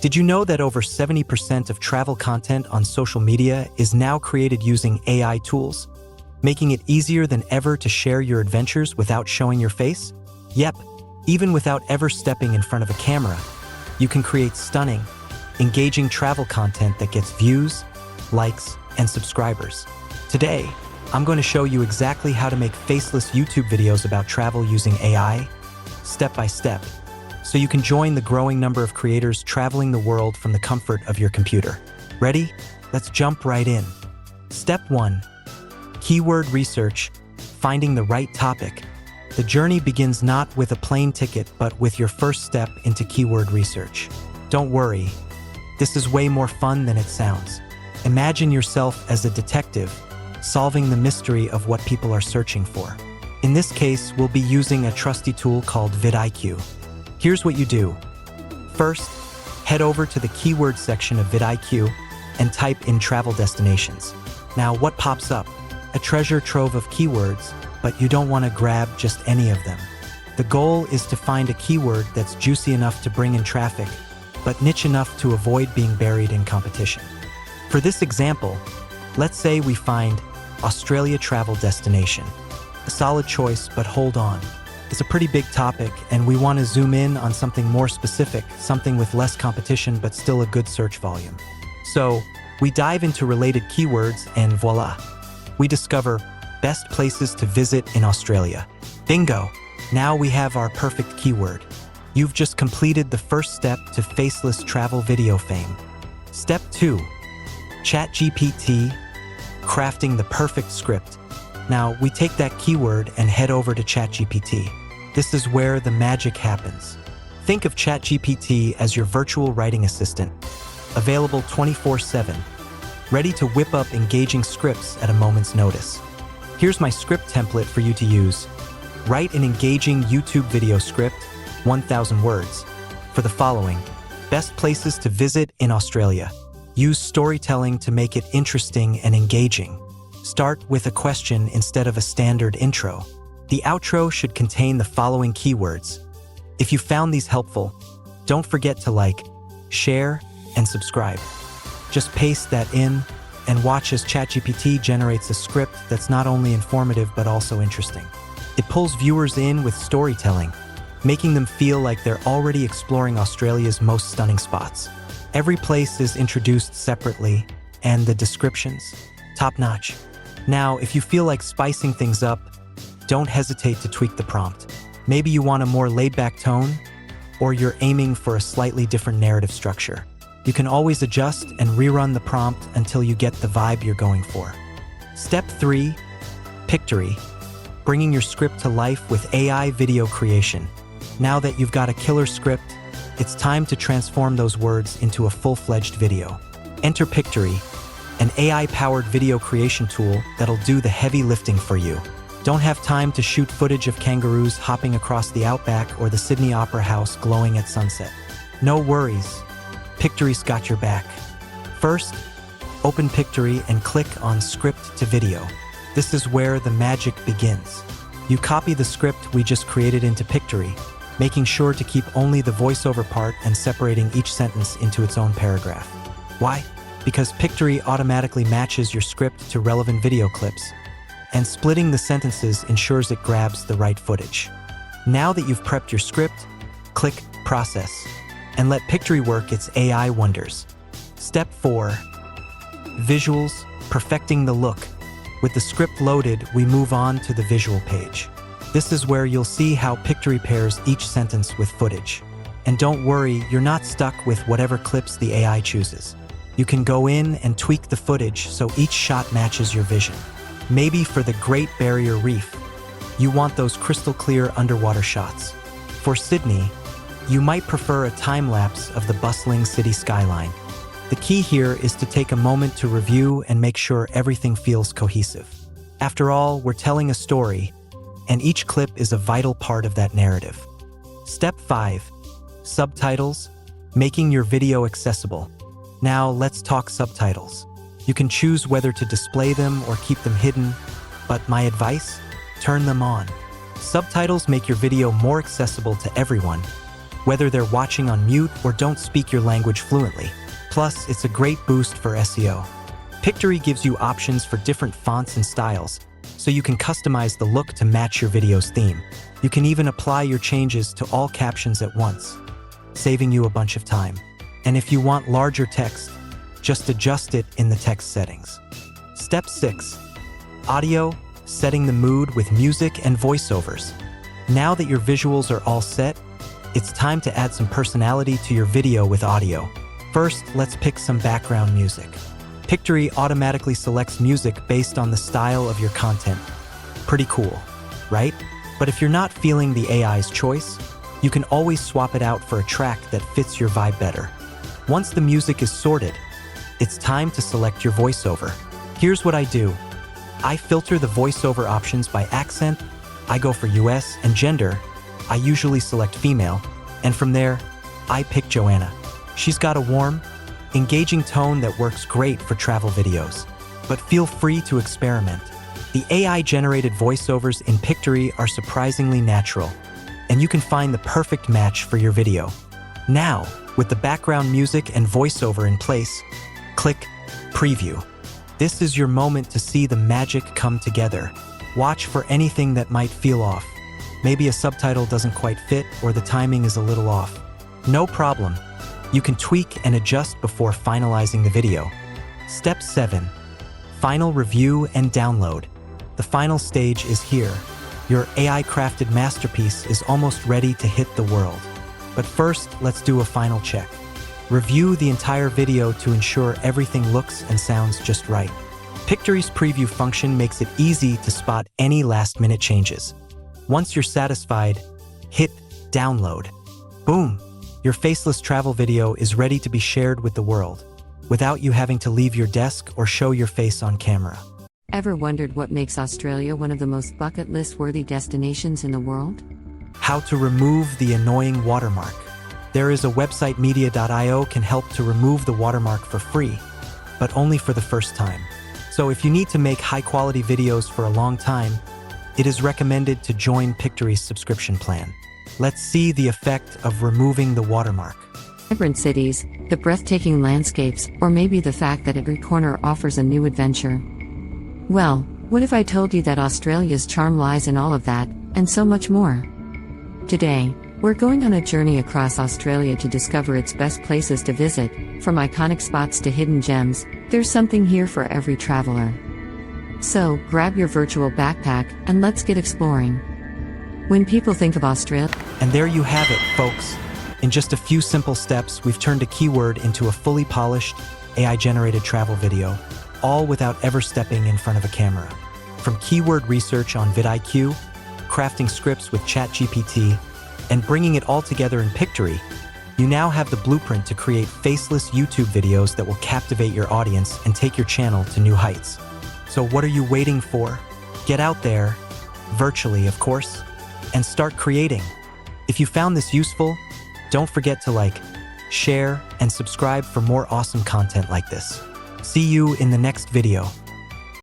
Did you know that over 70% of travel content on social media is now created using AI tools, making it easier than ever to share your adventures without showing your face? Yep, even without ever stepping in front of a camera, you can create stunning, engaging travel content that gets views, likes, and subscribers. Today, I'm going to show you exactly how to make faceless YouTube videos about travel using AI, step by step, so you can join the growing number of creators traveling the world from the comfort of your computer. Ready? Let's jump right in. Step 1. Keyword research, finding the right topic. The journey begins not with a plane ticket, but with your first step into keyword research. Don't worry, this is way more fun than it sounds. Imagine yourself as a detective, solving the mystery of what people are searching for. In this case, we'll be using a trusty tool called vidIQ. Here's what you do. First, head over to the keyword section of vidIQ and type in travel destinations. Now, what pops up? A treasure trove of keywords, but you don't want to grab just any of them. The goal is to find a keyword that's juicy enough to bring in traffic, but niche enough to avoid being buried in competition. For this example, let's say we find Australia travel destination. A solid choice, but hold on. It's a pretty big topic, and we want to zoom in on something more specific, something with less competition but still a good search volume. So, we dive into related keywords and voila! We discover best places to visit in Australia. Bingo! Now we have our perfect keyword. You've just completed the first step to faceless travel video fame. Step 2. ChatGPT, crafting the perfect script. Now, we take that keyword and head over to ChatGPT. This is where the magic happens. Think of ChatGPT as your virtual writing assistant, available 24/7, ready to whip up engaging scripts at a moment's notice. Here's my script template for you to use. Write an engaging YouTube video script, 1,000 words, for the following: best places to visit in Australia. Use storytelling to make it interesting and engaging. Start with a question instead of a standard intro. The outro should contain the following keywords. If you found these helpful, don't forget to like, share, and subscribe. Just paste that in and watch as ChatGPT generates a script that's not only informative but also interesting. It pulls viewers in with storytelling, making them feel like they're already exploring Australia's most stunning spots. Every place is introduced separately, and the descriptions, top-notch. Now, if you feel like spicing things up, don't hesitate to tweak the prompt. Maybe you want a more laid-back tone, or you're aiming for a slightly different narrative structure. You can always adjust and rerun the prompt until you get the vibe you're going for. Step 3. Pictory, bringing your script to life with AI video creation. Now that you've got a killer script, it's time to transform those words into a full-fledged video. Enter Pictory, an AI-powered video creation tool that'll do the heavy lifting for you. Don't have time to shoot footage of kangaroos hopping across the outback or the Sydney Opera House glowing at sunset? No worries, Pictory's got your back. First, open Pictory and click on Script to Video. This is where the magic begins. You copy the script we just created into Pictory, making sure to keep only the voiceover part and separating each sentence into its own paragraph. Why? Because Pictory automatically matches your script to relevant video clips, and splitting the sentences ensures it grabs the right footage. Now that you've prepped your script, click Process, and let Pictory work its AI wonders. Step 4. Visuals, perfecting the look. With the script loaded, we move on to the visual page. This is where you'll see how Pictory pairs each sentence with footage. And don't worry, you're not stuck with whatever clips the AI chooses. You can go in and tweak the footage so each shot matches your vision. Maybe for the Great Barrier Reef, you want those crystal clear underwater shots. For Sydney, you might prefer a time-lapse of the bustling city skyline. The key here is to take a moment to review and make sure everything feels cohesive. After all, we're telling a story, and each clip is a vital part of that narrative. Step 5. Subtitles, making your video accessible. Now let's talk subtitles. You can choose whether to display them or keep them hidden, but my advice? Turn them on. Subtitles make your video more accessible to everyone, whether they're watching on mute or don't speak your language fluently. Plus, it's a great boost for SEO. Pictory gives you options for different fonts and styles, so you can customize the look to match your video's theme. You can even apply your changes to all captions at once, saving you a bunch of time. And if you want larger text, just adjust it in the text settings. Step 6. Audio, setting the mood with music and voiceovers. Now that your visuals are all set, it's time to add some personality to your video with audio. First, let's pick some background music. Pictory automatically selects music based on the style of your content. Pretty cool, right? But if you're not feeling the AI's choice, you can always swap it out for a track that fits your vibe better. Once the music is sorted, it's time to select your voiceover. Here's what I do. I filter the voiceover options by accent. I go for US and gender. I usually select female. And from there, I pick Joanna. She's got a warm, engaging tone that works great for travel videos. But feel free to experiment. The AI-generated voiceovers in Pictory are surprisingly natural, and you can find the perfect match for your video. Now, with the background music and voiceover in place, click Preview. This is your moment to see the magic come together. Watch for anything that might feel off. Maybe a subtitle doesn't quite fit or the timing is a little off. No problem. You can tweak and adjust before finalizing the video. Step 7. Final review and download. The final stage is here. Your AI-crafted masterpiece is almost ready to hit the world. But first, let's do a final check. Review the entire video to ensure everything looks and sounds just right. Pictory's preview function makes it easy to spot any last-minute changes. Once you're satisfied, hit download. Boom! Your faceless travel video is ready to be shared with the world, without you having to leave your desk or show your face on camera. Ever wondered what makes Australia one of the most bucket list-worthy destinations in the world? How to remove the annoying watermark. There is a website, media.io, can help to remove the watermark for free, but only for the first time. So if you need to make high-quality videos for a long time, it is recommended to join Pictory's subscription plan. Let's see the effect of removing the watermark. Vibrant cities, the breathtaking landscapes, or maybe the fact that every corner offers a new adventure. Well, what if I told you that Australia's charm lies in all of that, and so much more? Today, we're going on a journey across Australia to discover its best places to visit. From iconic spots to hidden gems, there's something here for every traveler. So, grab your virtual backpack, and let's get exploring. When people think of Australia... And there you have it, folks. In just a few simple steps, we've turned a keyword into a fully polished, AI-generated travel video, all without ever stepping in front of a camera. From keyword research on vidIQ, crafting scripts with ChatGPT, and bringing it all together in Pictory, you now have the blueprint to create faceless YouTube videos that will captivate your audience and take your channel to new heights. So what are you waiting for? Get out there, virtually of course, and start creating. If you found this useful, don't forget to like, share, and subscribe for more awesome content like this. See you in the next video.